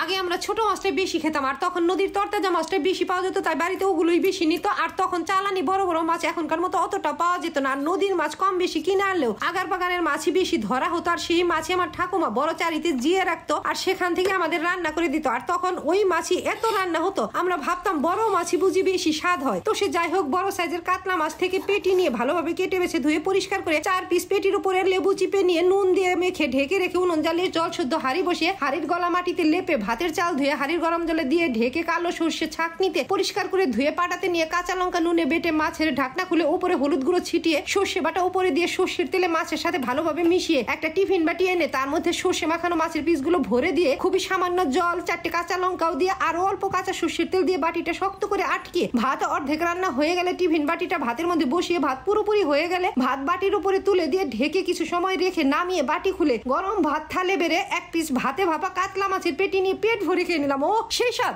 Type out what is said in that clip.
আগে আমরা ছোট মাছটাই বেশি খেতাম, আর তখন নদীর তরতাজা মাছটাই বেশি পাওয়া যেত, তাই বাড়িতে ওগুলোই বেশি নিত। আর তখন চালানি বড় বড় মাছ এখনকার মতো অতটা পাওয়া যেত না। আর নদীর মাছ কম বেশি কিনে আনলেও আগার বাগানের মাছই বেশি ধরা হতো, আর সেই মাছই আমার ঠাকুমা বড় চারিতে জিয়ে রাখতো, আর সেখান থেকে আমাদের রান্না করে দিত। আর তখন ওই মাছই এত রান্না হতো, আমরা ভাবতাম বড় মাছই বুঝি বেশি স্বাদ হয়। তো সে যাই হোক, বড় সাইজের কাতলা মাছ থেকে পেটি নিয়ে ভালোভাবে কেটে বেছে ধুয়ে পরিষ্কার করে 4 পিস পেটির উপরে লেবু চিপে নিয়ে নুন দিয়ে মেখে ঢেকে রেখে উনুন জ্বালিয়ে জল শুদ্ধ হাঁড়ি বসিয়ে হাঁড়ির গলা মাটিতে লেপে ভাতের চাল ধুয়ে হাঁড়ির গরম জলে দিয়ে ঢেকে কালো সর্ষে ছাঁকনিতে পরিষ্কার করে ধুয়ে পাটাতে নিয়ে কাঁচা লঙ্কা নুনে বেটে মাছের ঢাকনা খুলে উপরে হলুদ গুঁড়ো ছিটিয়ে সর্ষে বাটা উপরে দিয়ে সর্ষের তেলে মাছের সাথে ভালোভাবে মিশিয়ে একটা টিফিন বাটি এনে তার মধ্যে সর্ষে মাখানো মাছের পিসগুলো ভরে দিয়ে খুবই সামান্য জল 4টে কাঁচা লঙ্কাও দিয়ে আরো অল্প কাঁচা সর্ষের তেল দিয়ে বাটিটা শক্ত করে আটকে ভাত অর্ধেক রান্না হয়ে গেলে টিফিন বাটিটা ভাতের মধ্যে বসিয়ে ভাত পুরোপুরি হয়ে গেলে ভাত বাটির উপরে তুলে দিয়ে ঢেকে কিছু সময় রেখে নামিয়ে বাটি খুলে গরম ভাত থালে বেড়ে 1 পিস ভাতে ভাপা কাতলা মাছের পেটি নিয়ে পেট ভরে খেয়ে নিলাম। ও সেই স্বাদ।